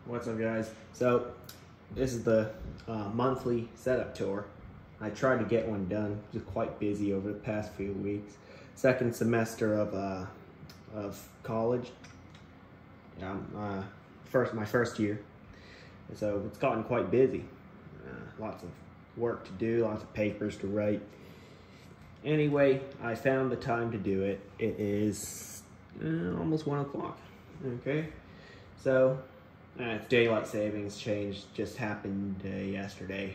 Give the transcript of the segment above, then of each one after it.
What's up, guys? So this is the monthly setup tour. I tried to get one done. Just quite busy over the past few weeks. Second semester of college. Yeah, my first year. So it's gotten quite busy. Lots of work to do, lots of papers to write. Anyway, I found the time to do it. It is almost 1 o'clock. Okay, so it's daylight savings change just happened yesterday.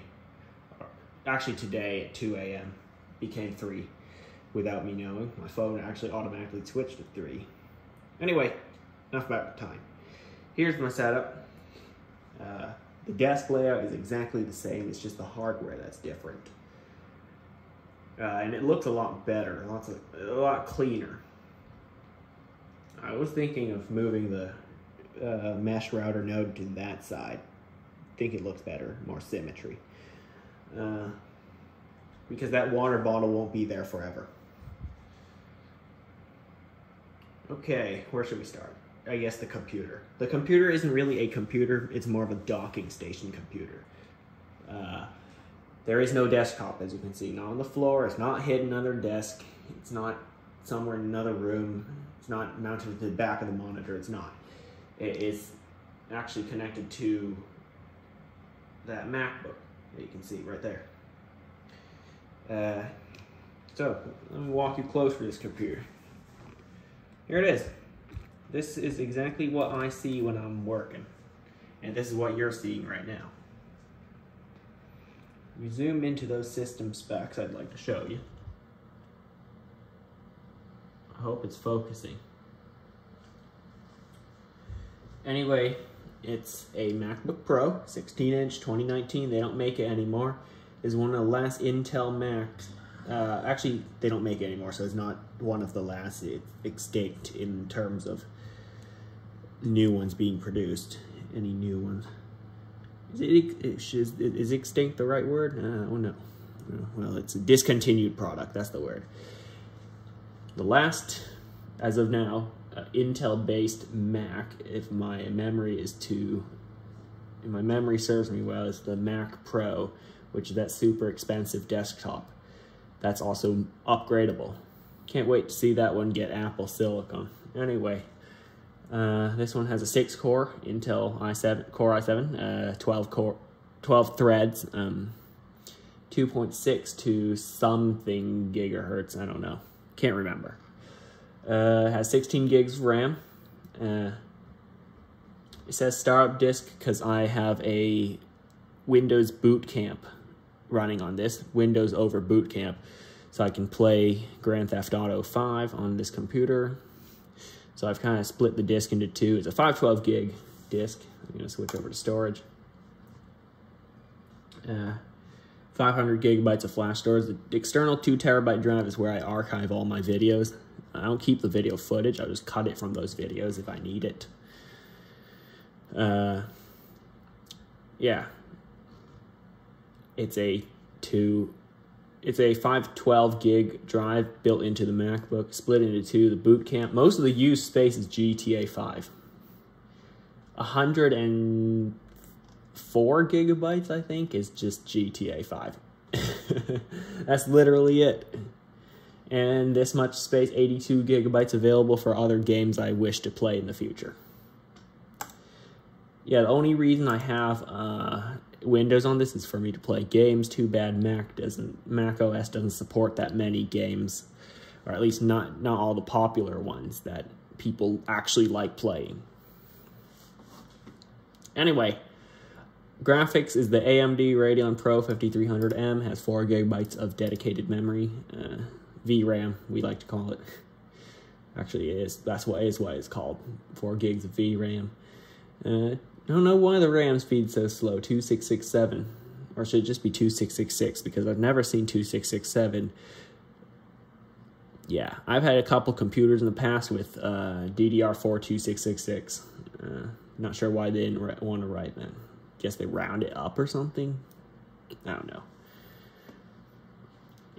Actually today at 2 a.m. became 3 without me knowing. My phone actually automatically switched to 3. Anyway, enough about the time. Here's my setup. The desk layout is exactly the same, it's just the hardware that's different. And it looks a lot better, a lot cleaner. I was thinking of moving the mesh router node to that side. I think it looks better, more symmetry. Because that water bottle won't be there forever. Okay, where should we start? I guess the computer. The computer isn't really a computer, it's more of a docking station computer. There is no desktop, as you can see. Not on the floor, it's not hidden under a desk, it's not somewhere in another room, it's not mounted to the back of the monitor, it's not. It is actually connected to that MacBook that you can see right there. So, let me walk you close for this computer. Here it is. This is exactly what I see when I'm working. And this is what you're seeing right now. We zoom into those system specs I'd like to show you. I hope it's focusing. Anyway, it's a MacBook Pro, 16-inch, 2019. They don't make it anymore. It's one of the last Intel Macs. Actually, they don't make it anymore, so it's not one of the last. It's extinct in terms of new ones being produced. Any new ones? Is extinct the right word? Oh no. Well, it's a discontinued product. That's the word. The last, as of now, Intel-based Mac, if my memory serves me well, is the Mac Pro, which is that super expensive desktop. That's also upgradable. Can't wait to see that one get Apple Silicon. Anyway, this one has a 6-core Intel Core i7, 12 threads, 2.6 to something gigahertz. I don't know. Can't remember. Has 16 gigs of RAM. It says startup disk because I have a Windows Boot Camp running on this. Windows over Boot Camp. So I can play Grand Theft Auto 5 on this computer. So I've kind of split the disk into two. It's a 512 gig disk. I'm going to switch over to storage. 500 gigabytes of flash storage. The external 2 terabyte drive is where I archive all my videos. I don't keep the video footage. I'll just cut it from those videos if I need it. Yeah. It's a 512 gig drive built into the MacBook, split into two. The Boot Camp. Most of the used space is GTA 5. 104 gigabytes, I think, is just GTA 5. That's literally it. And this much space, 82 gigabytes available for other games I wish to play in the future. Yeah, the only reason I have Windows on this is for me to play games. Too bad Mac OS doesn't support that many games, or at least not all the popular ones that people actually like playing. Anyway, graphics is the AMD Radeon Pro 5300M, has 4 gigabytes of dedicated memory, VRAM we like to call it. Actually, it is. That's what it's called. 4 gigs of VRAM. I don't know why the RAM speed's so slow, 2667, or should it just be 2666, because I've never seen 2667. Yeah, I've had a couple computers in the past with DDR4 2666. Not sure why they didn't want to write that. Guess they round it up or something? I don't know.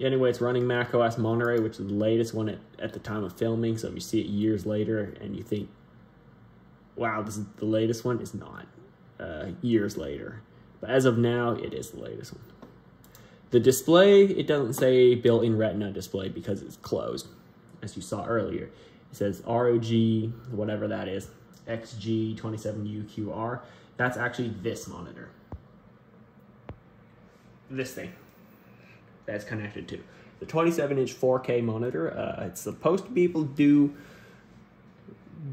Anyway, it's running macOS Monterey, which is the latest one at the time of filming, so if you see it years later and you think, wow, this is the latest one, it's not. years later. But as of now, it is the latest one. The display, it doesn't say built-in Retina display because it's closed, as you saw earlier. It says ROG, whatever that is, XG27UQR. That's actually this monitor. This thing that's connected to. The 27-inch 4K monitor, it's supposed to be able to do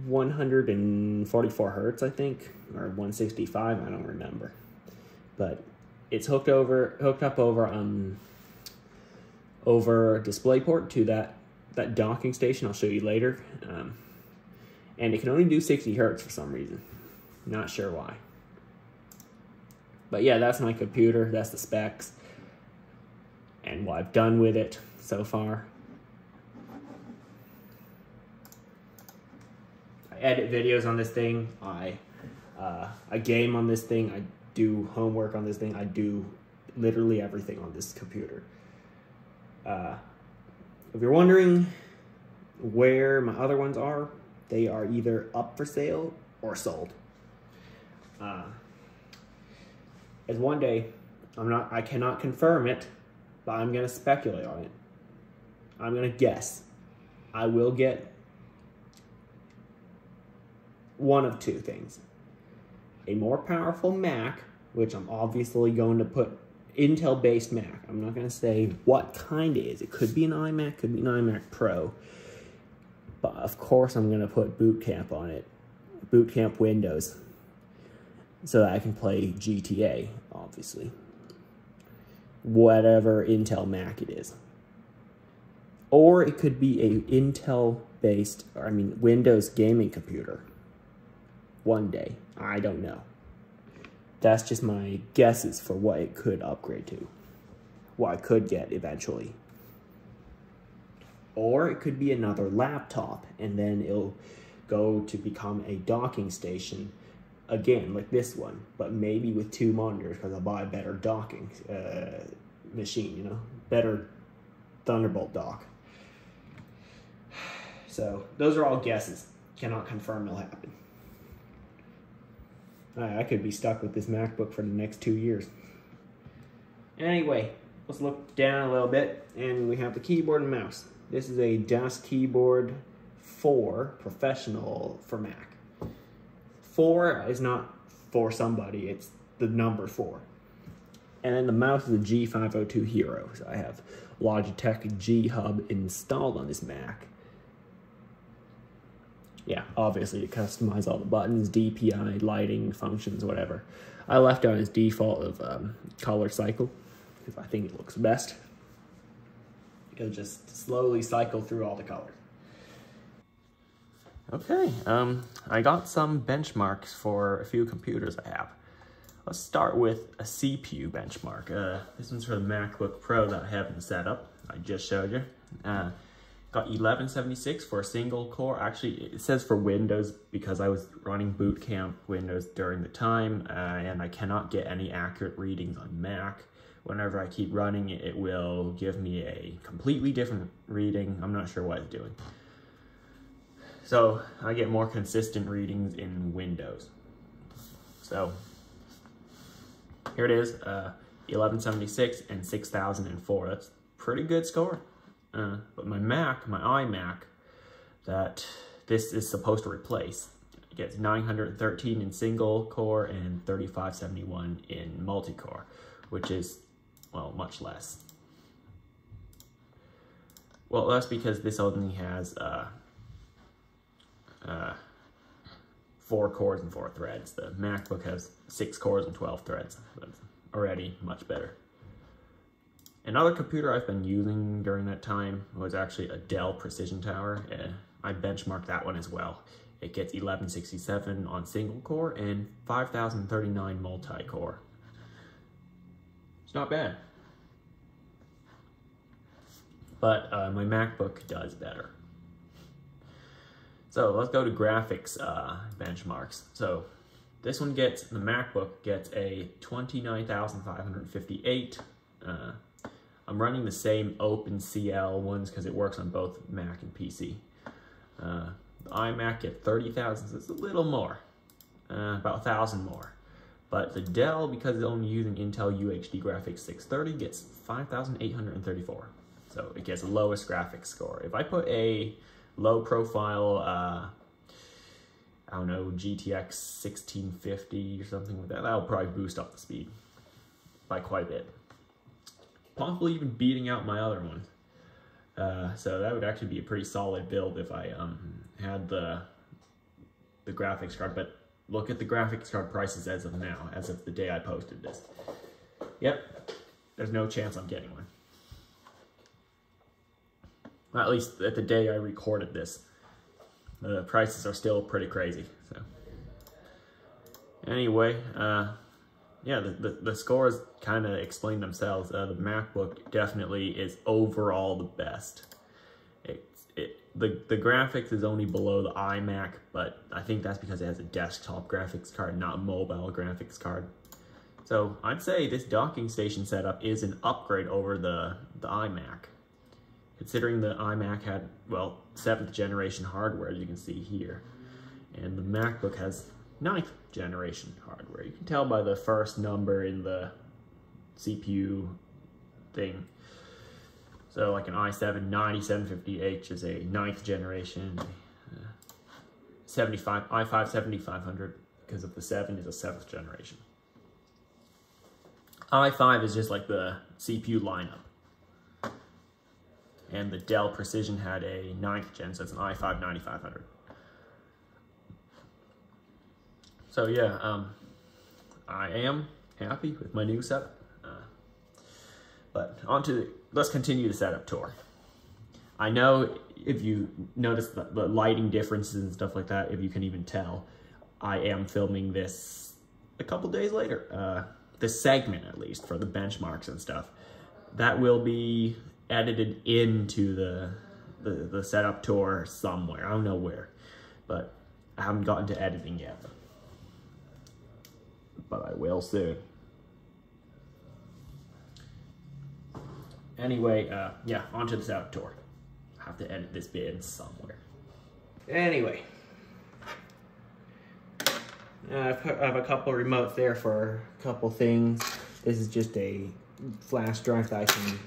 144 hertz, I think, or 165, I don't remember. But it's hooked up over DisplayPort to that docking station I'll show you later. And it can only do 60 hertz for some reason. Not sure why. But yeah, that's my computer, that's the specs, and what I've done with it so far. I edit videos on this thing, I game on this thing, I do homework on this thing, I do literally everything on this computer. If you're wondering where my other ones are, they are either up for sale or sold. As one day, I cannot confirm it, but I'm gonna speculate on it. I'm gonna guess. I will get one of two things. A more powerful Mac, which I'm obviously going to put Intel-based Mac. I'm not gonna say what kind it is. It could be an iMac, could be an iMac Pro. But of course I'm gonna put Boot Camp on it. Boot Camp Windows. So that I can play GTA, obviously. Whatever Intel Mac it is. Or it could be a Intel-based, Windows gaming computer. One day. I don't know. That's just my guesses for what it could upgrade to. What I could get eventually. Or it could be another laptop, and then it'll go to become a docking station. Again, like this one, but maybe with two monitors, because I'll buy a better docking machine, you know? Better Thunderbolt dock. So, those are all guesses. Cannot confirm it'll happen. I could be stuck with this MacBook for the next 2 years. Anyway, let's look down a little bit, and we have the keyboard and mouse. This is a desk keyboard 4 professional for Mac. 4 is not for somebody, it's the number 4. And then the mouse is a G502 Hero. So I have Logitech G Hub installed on this Mac. Yeah, obviously to customize all the buttons, DPI, lighting, functions, whatever. I left on its default of color cycle, because I think it looks best. It'll just slowly cycle through all the colors. Okay, I got some benchmarks for a few computers I have. Let's start with a CPU benchmark. This one's for the MacBook Pro that I haven't set up. I just showed you. Got 1176 for a single core. Actually, it says for Windows because I was running Boot Camp Windows during the time, and I cannot get any accurate readings on Mac. Whenever I keep running it, it will give me a completely different reading. I'm not sure what it's doing. So I get more consistent readings in Windows. So here it is, 1176 and 6004. That's a pretty good score. But my iMac, that this is supposed to replace, it gets 913 in single core and 3571 in multi-core, which is, well, much less. Well, that's because this only has 4 cores and 4 threads. The MacBook has 6 cores and 12 threads. That's already much better. Another computer I've been using during that time was actually a Dell Precision Tower. I benchmarked that one as well. It gets 1167 on single core and 5039 multi-core. It's not bad. But my MacBook does better. So let's go to graphics benchmarks. So this one gets, the MacBook gets a 29,558. I'm running the same OpenCL ones because it works on both Mac and PC. The iMac gets 30,000, so it's a little more, about 1,000 more. But the Dell, because it's only using Intel UHD Graphics 630, gets 5,834. So it gets the lowest graphics score. If I put a low profile, I don't know, GTX 1650 or something like that, that'll probably boost up the speed by quite a bit. Possibly even beating out my other one. So that would actually be a pretty solid build if I had the graphics card. But look at the graphics card prices as of now, as of the day I posted this. Yep, there's no chance I'm getting one. Well, at least at the day I recorded this. The prices are still pretty crazy. So anyway, yeah, the scores kind of explain themselves. The MacBook definitely is overall the best. The graphics is only below the iMac, but I think that's because it has a desktop graphics card, not a mobile graphics card. So I'd say this docking station setup is an upgrade over the iMac. Considering the iMac had, well, 7th generation hardware, as you can see here. And the MacBook has 9th generation hardware. You can tell by the first number in the CPU thing. So like an i7-9750H is a 9th generation. i5-7500, because of the 7, is a 7th generation. i5 is just like the CPU lineup. And the Dell Precision had a 9th gen, so it's an i5-9500. So yeah, I am happy with my new setup. But let's continue the setup tour. I know if you notice the lighting differences and stuff like that, if you can even tell, I am filming this a couple days later. This segment, at least, for the benchmarks and stuff. That will be edited into the setup tour somewhere. I don't know where, but I haven't gotten to editing yet. But I will soon. Anyway, yeah, onto the setup tour. I have to edit this bit in somewhere. Anyway, I have a couple of remotes there for a couple things. This is just a flash drive that I can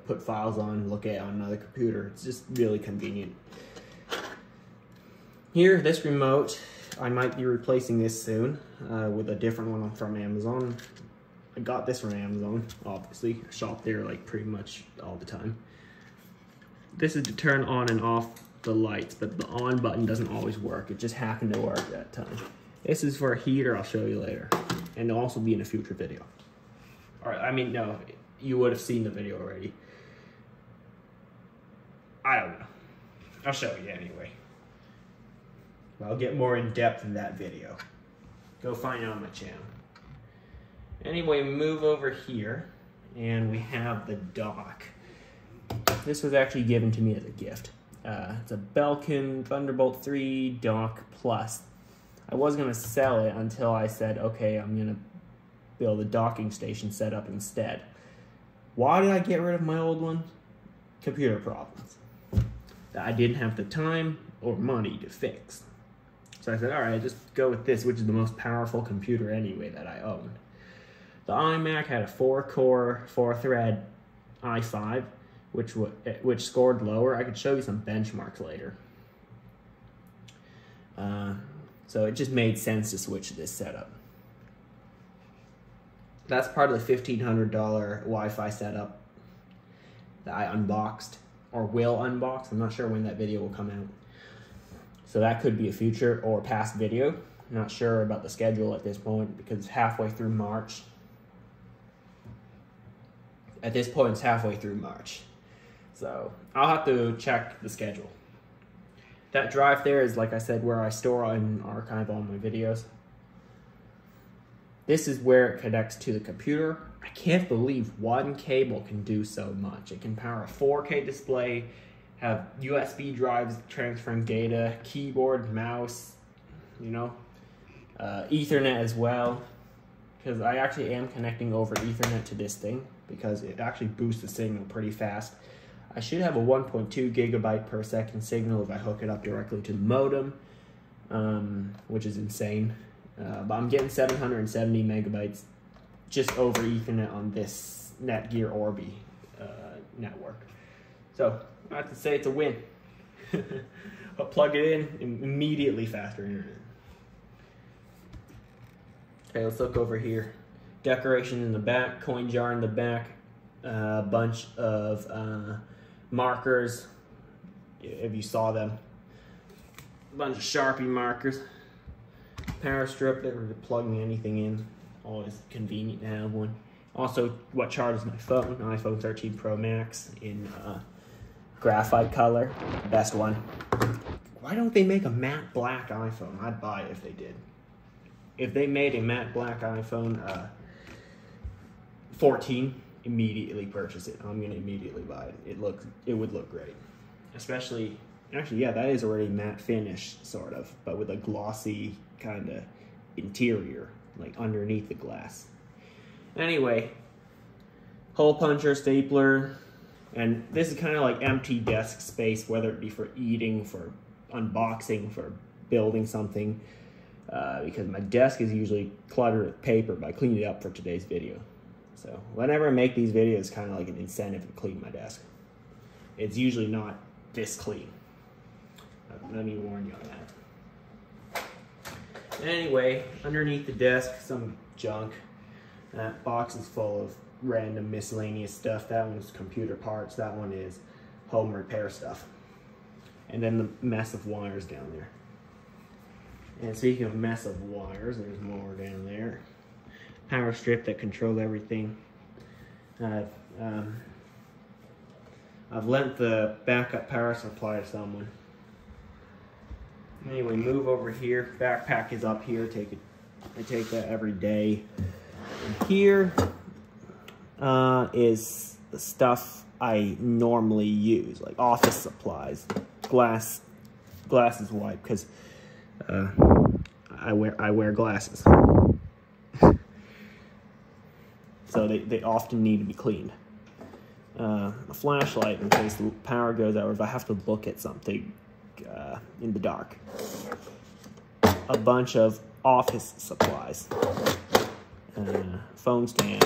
put files on, look at on another computer. It's just really convenient. Here, this remote, I might be replacing this soon with a different one from Amazon. I got this from Amazon, obviously. I shop there like pretty much all the time. This is to turn on and off the lights, but the on button doesn't always work. It just happened to work that time. This is for a heater, I'll show you later. And it'll also be in a future video. Or, I mean, no, you would have seen the video already. I don't know. I'll show you anyway. I'll get more in depth in that video. Go find it on my channel. Anyway, move over here, and we have the dock. This was actually given to me as a gift. It's a Belkin Thunderbolt 3 Dock Plus. I was going to sell it until I said, okay, I'm going to build a docking station setup instead. Why did I get rid of my old one? Computer problems that I didn't have the time or money to fix. So I said, all right, just go with this, which is the most powerful computer anyway that I owned. The iMac had a 4-core, 4-thread i5, which scored lower. I could show you some benchmarks later. So it just made sense to switch to this setup. That's part of the $1,500 Wi-Fi setup that I unboxed, or will unbox. I'm not sure when that video will come out. So that could be a future or past video. Not sure about the schedule at this point because it's halfway through March. At this point, it's halfway through March. So I'll have to check the schedule. That drive there is, like I said, where I store and archive all my videos. This is where it connects to the computer. I can't believe one cable can do so much. It can power a 4K display, have USB drives transferring data, keyboard, mouse, you know, Ethernet as well. Because I actually am connecting over Ethernet to this thing because it actually boosts the signal pretty fast. I should have a 1.2 gigabyte per second signal if I hook it up directly to the modem, which is insane. But I'm getting 770 megabytes just over Ethernet on this Netgear Orbi network. So I have to say it's a win. I'll plug it in, immediately faster internet. Okay, let's look over here. Decoration in the back, coin jar in the back, a bunch of markers, if you saw them. A bunch of Sharpie markers. Power strip, never plugging anything in. Always convenient to have one. Also, what charges my phone, iPhone 13 Pro Max in graphite color, best one. Why don't they make a matte black iPhone? I'd buy it if they did. If they made a matte black iPhone 14, immediately purchase it. I'm gonna immediately buy it. It would look great. Especially, actually, yeah, that is already matte finish, sort of, but with a glossy kind of interior, like underneath the glass. Anyway, hole puncher, stapler, and this is kind of like empty desk space, whether it be for eating, for unboxing, for building something, because my desk is usually cluttered with paper, but I cleaned it up for today's video. So whenever I make these videos, it's kind of like an incentive to clean my desk. It's usually not this clean. Let me warn you on that. Anyway, underneath the desk, some junk. That box is full of random miscellaneous stuff. That one's computer parts. That one is home repair stuff. And then the mess of wires down there. And speaking of mess of wires, there's more down there. Power strip that controls everything. I've lent the backup power supply to someone. Anyway, move over here. Backpack is up here. I take that every day. And here is the stuff I normally use, like office supplies. Glass is white because I wear glasses. So they often need to be cleaned. A flashlight in case the power goes out or if I have to look at something in the dark. A bunch of office supplies. Phone stand.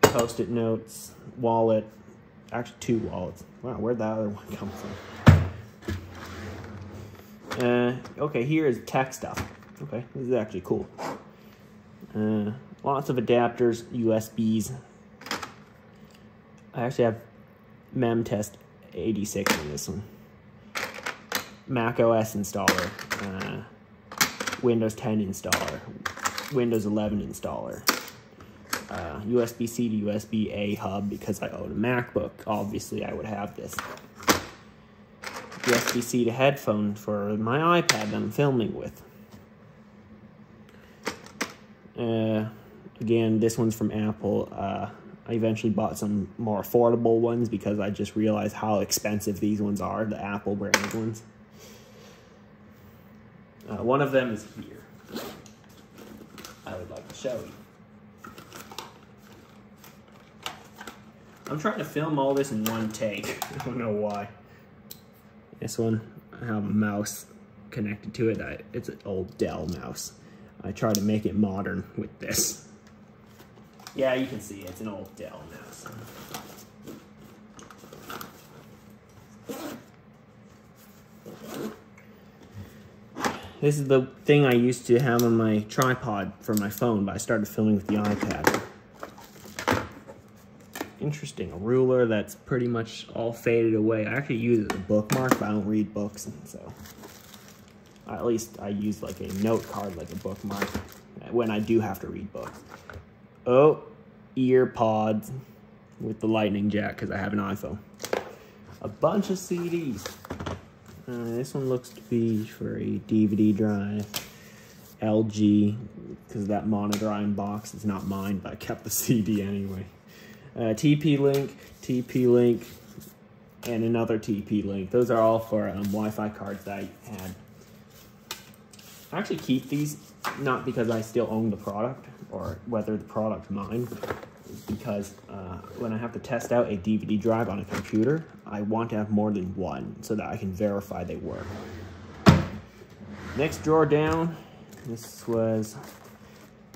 Post-it notes. Wallet. Actually 2 wallets. Wow, where'd that other one come from? Okay, here is tech stuff. Okay, this is actually cool. Lots of adapters, USBs. I actually have Memtest 86 in this one. Mac OS installer. Windows 10 installer. Windows 11 installer. USB-C to USB-A hub because I own a MacBook. Obviously, I would have this. USB-C to headphone for my iPad that I'm filming with. Again, this one's from Apple. I eventually bought some more affordable ones because I just realized how expensive these ones are, the Apple branded ones. One of them is here. I would like to show you. I'm trying to film all this in one take. I don't know why. This one, I have a mouse connected to it. It's an old Dell mouse. I try to make it modern with this. Yeah, you can see it's an old Dell mouse. This is the thing I used to have on my tripod for my phone, but I started filming with the iPad. Interesting, a ruler that's pretty much all faded away. I actually use it as a bookmark, but I don't read books, so at least I use like a note card like a bookmark when I do have to read books. Oh, ear pods with the lightning jack because I have an iPhone. A bunch of CDs. This one looks to be for a DVD drive. LG, because that monitor I unboxed is not mine, but I kept the CD anyway. TP-Link, and another TP-Link. Those are all for Wi-Fi cards that I had. I actually keep these, not because I still own the product, or whether the product's mine, because when I have to test out a DVD drive on a computer, I want to have more than one so that I can verify they work. Next drawer down This was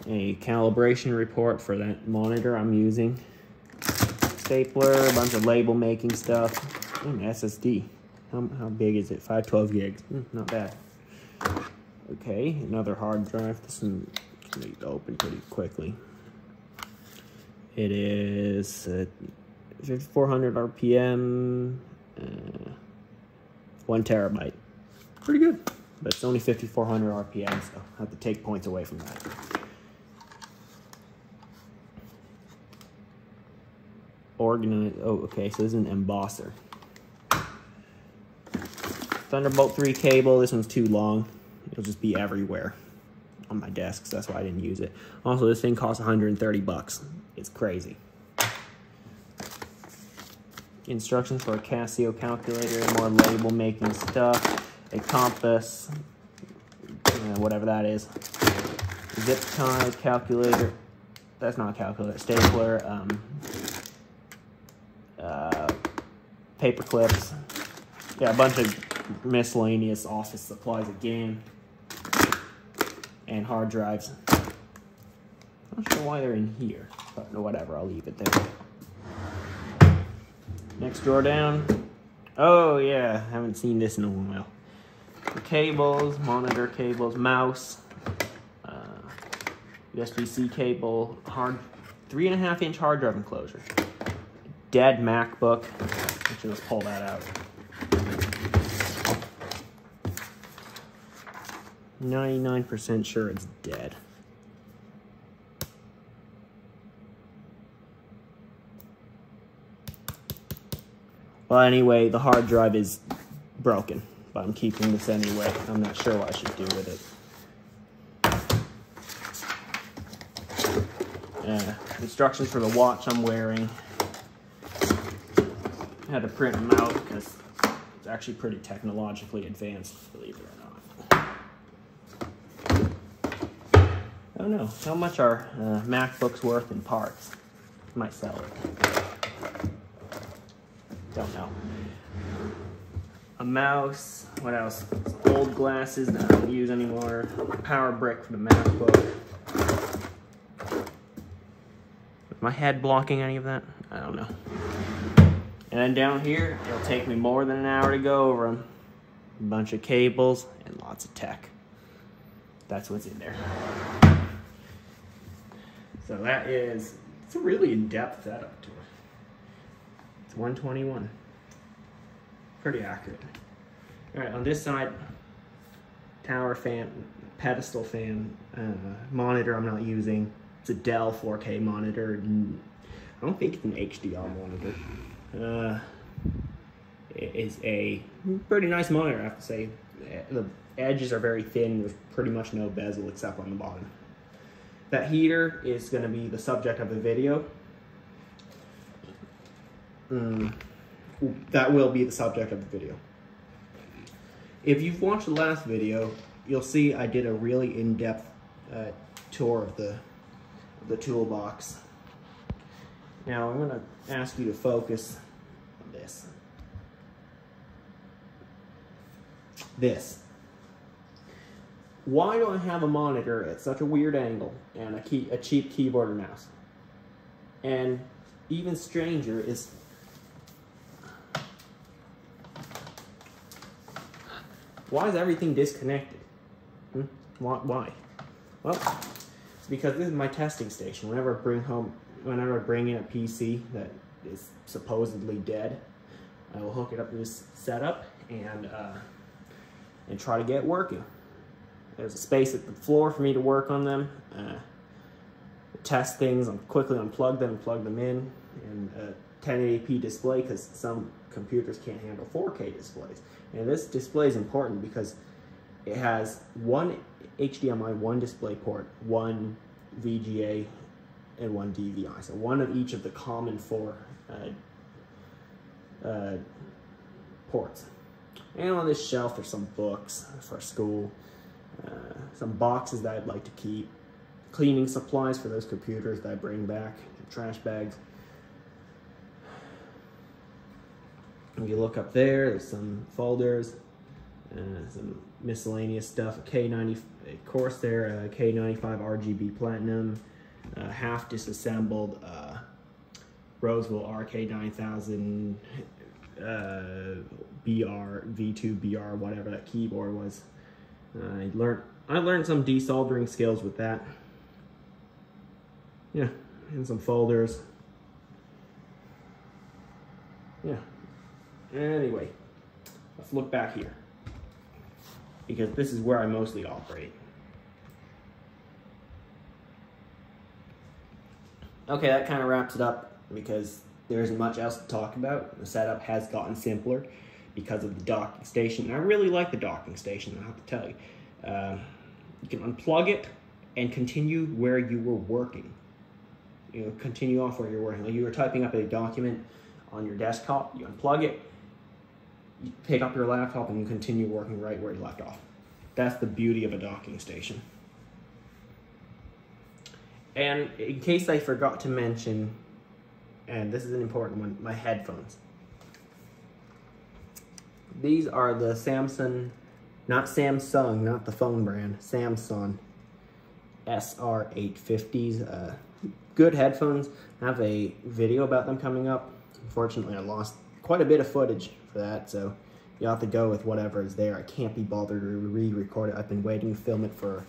a calibration report for that monitor I'm using. Stapler, a bunch of label making stuff, and SSD. How big is it? 512 gigs. Not bad. Okay, another hard drive. This one can be open pretty quickly. It is 5400 RPM, 1 terabyte. Pretty good, but it's only 5400 RPM, so I have to take points away from that. Organize. Oh, okay, so this is an embosser. Thunderbolt 3 cable. This one's too long. It'll just be everywhere on my desk, so that's why I didn't use it. Also, this thing costs 130 bucks. It's crazy. Instructions for a Casio calculator, more label making stuff, a compass, whatever that is, zip tie, calculator, that's not a calculator, stapler, paper clips, yeah, a bunch of miscellaneous office supplies again, and hard drives. Not sure why they're in here, but whatever, I'll leave it there. Next drawer down. Oh yeah, haven't seen this in a while. The cables, monitor cables, mouse, USB-C cable, 3.5-inch hard drive enclosure. Dead MacBook. Actually, let's pull that out. 99% sure it's dead. Well, anyway, the hard drive is broken, but I'm keeping this anyway. I'm not sure what I should do with it. Instructions for the watch I'm wearing. I had to print them out because it's actually pretty technologically advanced, believe it or not. I don't know. How much are MacBooks worth in parts? Might sell it. Don't know. A mouse. What else? Some old glasses that I don't use anymore. Power brick for the MacBook. Is my head blocking any of that? I don't know. And then down here, it'll take me more than an hour to go over them. A bunch of cables and lots of tech. That's what's in there. So that is, it's a really in-depth setup to it. It's 121. Pretty accurate. All right, on this side, tower fan, pedestal fan, monitor I'm not using. It's a Dell 4K monitor. I don't think it's an HDR monitor. It is a pretty nice monitor, I have to say. The edges are very thin with pretty much no bezel except on the bottom. That heater is going to be the subject of the video. That will be the subject of the video. If you've watched the last video, you'll see I did a really in-depth tour of the toolbox. Now I'm going to ask you to focus on this. Why do I have a monitor at such a weird angle and a cheap keyboard and mouse? And even stranger is why is everything disconnected? Why? Well, it's because this is my testing station. Whenever I bring in a PC that is supposedly dead, I will hook it up to this setup and try to get it working. There's a space at the floor for me to work on them, test things, quickly unplug them and plug them in, and a 1080p display because some computers can't handle 4K displays. And this display is important because it has one HDMI, one display port, one VGA, and one DVI. So one of each of the common 4 ports. And on this shelf there's some books for school, some boxes that I'd like to keep, cleaning supplies for those computers that I bring back, trash bags. If you look up there, there's some folders, some miscellaneous stuff. A K90 Corsair K95 RGB Platinum, half disassembled Roseville RK9000 BR V2 BR, whatever that keyboard was. I learned some desoldering skills with that. Yeah, and some folders. Yeah. Anyway, let's look back here, because this is where I mostly operate. Okay, that kind of wraps it up, because there isn't much else to talk about. The setup has gotten simpler because of the docking station. And I really like the docking station, I have to tell you. You can unplug it and continue where you were working. You know, continue off where you're working. Like you were typing up a document on your desktop, you unplug it, you pick up your laptop, and you continue working right where you left off. That's the beauty of a docking station. And in case I forgot to mention, and this is an important one, my headphones. These are the Samsung, not the phone brand, Samsung SR850s. Good headphones. I have a video about them coming up. Unfortunately, I lost quite a bit of footage for that, so you'll have to go with whatever is there. I can't be bothered to re-record it. I've been waiting to film it for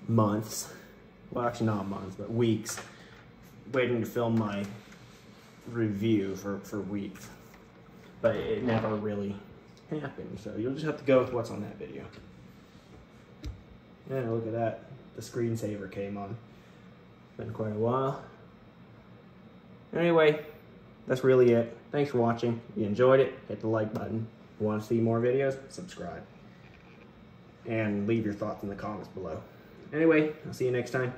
months. Well, actually not months, but weeks. Waiting to film my review for weeks. But it never really happened, so you'll just have to go with what's on that video. Yeah, look at that. The screensaver came on. Been quite a while. Anyway, that's really it. Thanks for watching. If you enjoyed it, hit the like button. If you want to see more videos, subscribe. And leave your thoughts in the comments below. Anyway, I'll see you next time.